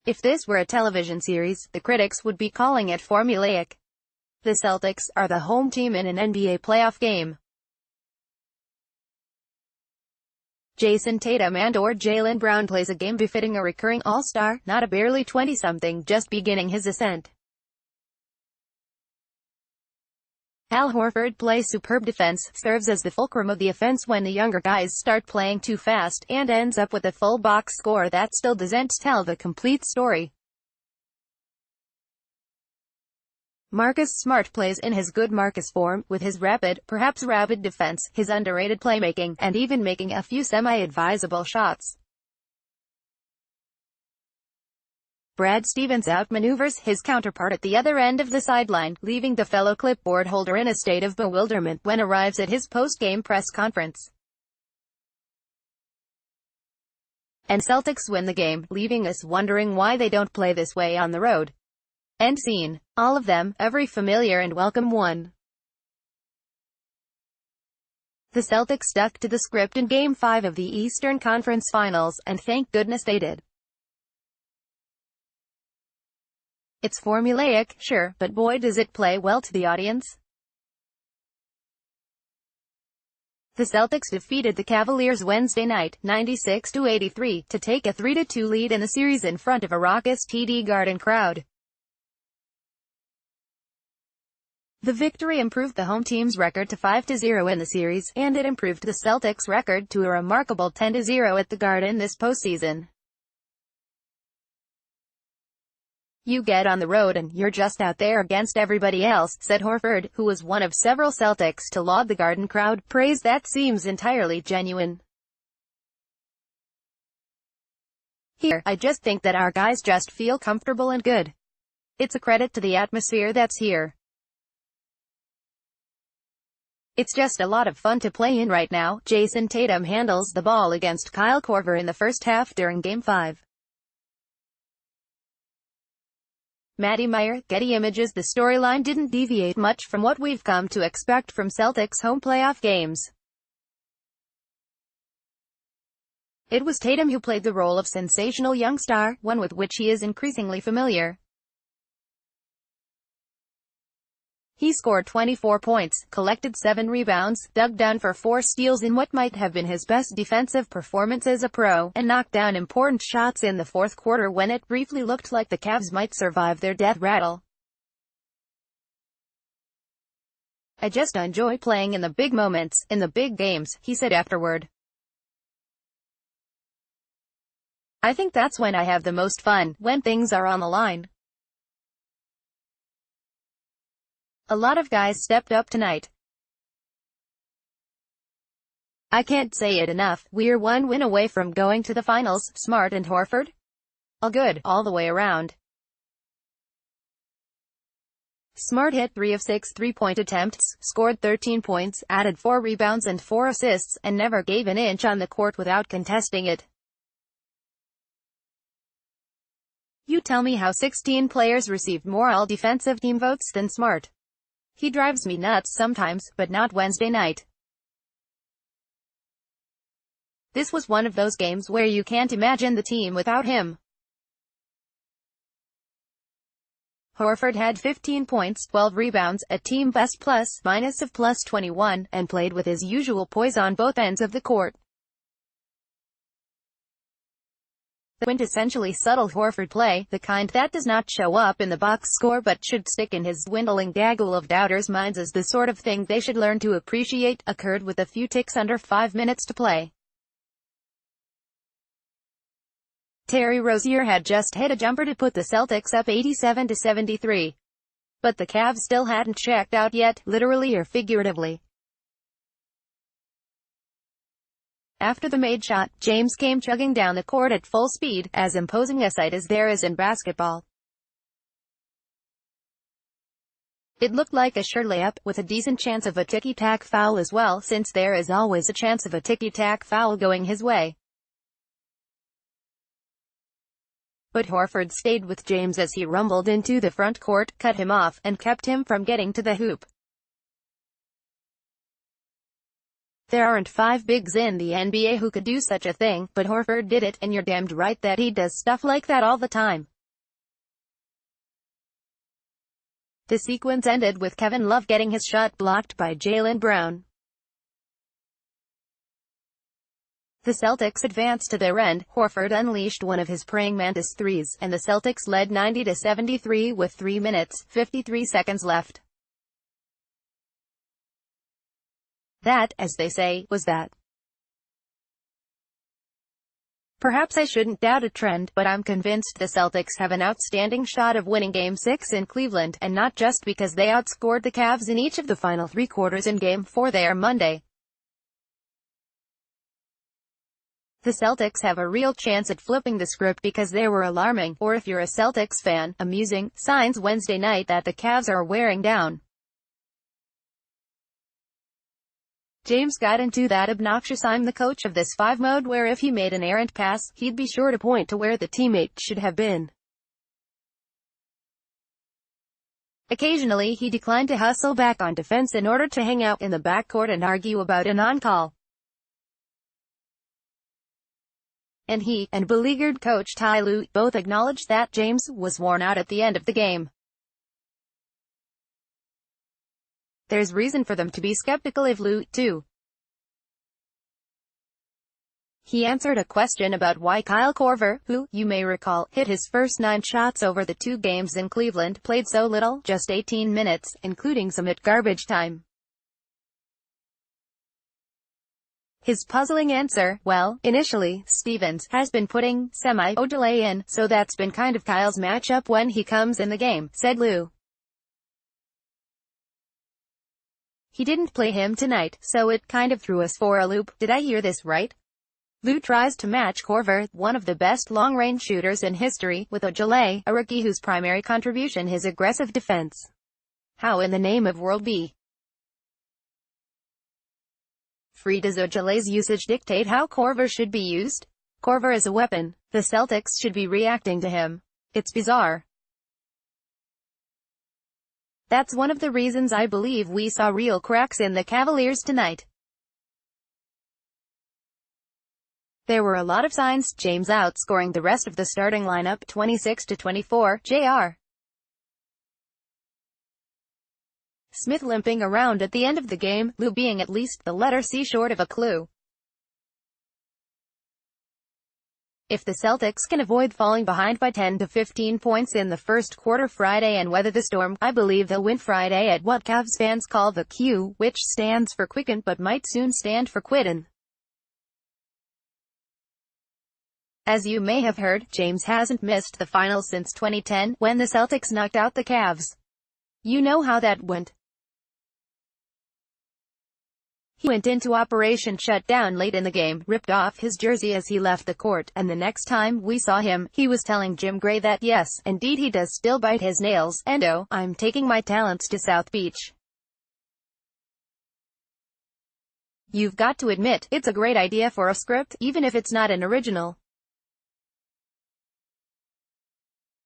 If this were a television series, the critics would be calling it formulaic. The Celtics are the home team in an NBA playoff game. Jason Tatum and/or Jaylen Brown plays a game befitting a recurring all-star, not a barely 20-something just beginning his ascent. Al Horford plays superb defense, serves as the fulcrum of the offense when the younger guys start playing too fast, and ends up with a full box score that still doesn't tell the complete story. Marcus Smart plays in his good Marcus form, with his rapid, perhaps rabid defense, his underrated playmaking, and even making a few semi-advisable shots. Brad Stevens outmaneuvers his counterpart at the other end of the sideline, leaving the fellow clipboard holder in a state of bewilderment when arrives at his post-game press conference. And Celtics win the game, leaving us wondering why they don't play this way on the road. End scene. All of them, every familiar and welcome one. The Celtics stuck to the script in Game 5 of the Eastern Conference Finals, and thank goodness they did. It's formulaic, sure, but boy does it play well to the audience. The Celtics defeated the Cavaliers Wednesday night, 96-83, to take a 3-2 lead in the series in front of a raucous TD Garden crowd. The victory improved the home team's record to 5-0 in the series, and it improved the Celtics' record to a remarkable 10-0 at the Garden this postseason. "You get on the road and you're just out there against everybody else," said Horford, who was one of several Celtics to laud the Garden crowd, praise that seems entirely genuine. "Here, I just think that our guys just feel comfortable and good. It's a credit to the atmosphere that's here. It's just a lot of fun to play in right now." Jason Tatum handles the ball against Kyle Korver in the first half during Game 5. Matty Meyer, Getty Images. The storyline didn't deviate much from what we've come to expect from Celtics home playoff games. It was Tatum who played the role of sensational young star, one with which he is increasingly familiar. He scored 24 points, collected 7 rebounds, dug down for 4 steals in what might have been his best defensive performance as a pro, and knocked down important shots in the fourth quarter when it briefly looked like the Cavs might survive their death rattle. "I just enjoy playing in the big moments, in the big games," he said afterward. "I think that's when I have the most fun, when things are on the line. A lot of guys stepped up tonight. I can't say it enough, we're one win away from going to the finals." Smart and Horford? All good, all the way around. Smart hit 3 of 6 three-point attempts, scored 13 points, added 4 rebounds and 4 assists, and never gave an inch on the court without contesting it. You tell me how 16 players received more all-defensive team votes than Smart. He drives me nuts sometimes, but not Wednesday night. This was one of those games where you can't imagine the team without him. Horford had 15 points, 12 rebounds, a team best plus-minus of +21, and played with his usual poise on both ends of the court. The quintessentially subtle Horford play, the kind that does not show up in the box score but should stick in his dwindling gaggle of doubters' minds as the sort of thing they should learn to appreciate, occurred with a few ticks under 5 minutes to play. Terry Rozier had just hit a jumper to put the Celtics up 87-73. But the Cavs still hadn't checked out yet, literally or figuratively. After the made shot, James came chugging down the court at full speed, as imposing a sight as there is in basketball. It looked like a sure layup, with a decent chance of a ticky-tack foul as well, since there is always a chance of a ticky-tack foul going his way. But Horford stayed with James as he rumbled into the front court, cut him off, and kept him from getting to the hoop. There aren't 5 bigs in the NBA who could do such a thing, but Horford did it, and you're damned right that he does stuff like that all the time. The sequence ended with Kevin Love getting his shot blocked by Jaylen Brown. The Celtics advanced to their end. Horford unleashed one of his praying mantis threes, and the Celtics led 90-73 with 3 minutes, 53 seconds left. That, as they say, was that. Perhaps I shouldn't doubt a trend, but I'm convinced the Celtics have an outstanding shot of winning Game 6 in Cleveland, and not just because they outscored the Cavs in each of the final 3 quarters in Game 4 there Monday. The Celtics have a real chance at flipping the script because there were alarming, or if you're a Celtics fan, amusing, signs Wednesday night that the Cavs are wearing down. James got into that obnoxious "I'm the coach of this 5" mode where if he made an errant pass, he'd be sure to point to where the teammate should have been. Occasionally he declined to hustle back on defense in order to hang out in the backcourt and argue about a non-call. And he, and beleaguered coach Ty Lue, both acknowledged that James was worn out at the end of the game. There's reason for them to be skeptical of Lue, too. He answered a question about why Kyle Korver, who, you may recall, hit his first 9 shots over the 2 games in Cleveland, played so little, just 18 minutes, including some at garbage time. His puzzling answer, well, initially, Stevens has been putting Ojale in, so that's been kind of Kyle's matchup when he comes in the game, said Lue. He didn't play him tonight, so it kind of threw us for a loop. Did I hear this right? Lue tries to match Korver, one of the best long-range shooters in history, with Ojale, a rookie whose primary contribution is aggressive defense. How in the name of world be free does Ojale's usage dictate how Korver should be used? Korver is a weapon. The Celtics should be reacting to him. It's bizarre. That's one of the reasons I believe we saw real cracks in the Cavaliers tonight. There were a lot of signs, James outscoring the rest of the starting lineup 26-24, J.R. Smith limping around at the end of the game, Lue being at least the letter C short of a clue. If the Celtics can avoid falling behind by 10 to 15 points in the first quarter Friday and weather the storm, I believe they'll win Friday at what Cavs fans call the Q, which stands for quicken but might soon stand for quittin'. As you may have heard, James hasn't missed the finals since 2010, when the Celtics knocked out the Cavs. You know how that went. He went into Operation Shutdown late in the game, ripped off his jersey as he left the court, and the next time we saw him, he was telling Jim Gray that yes, indeed he does still bite his nails, and oh, I'm taking my talents to South Beach. You've got to admit, it's a great idea for a script, even if it's not an original.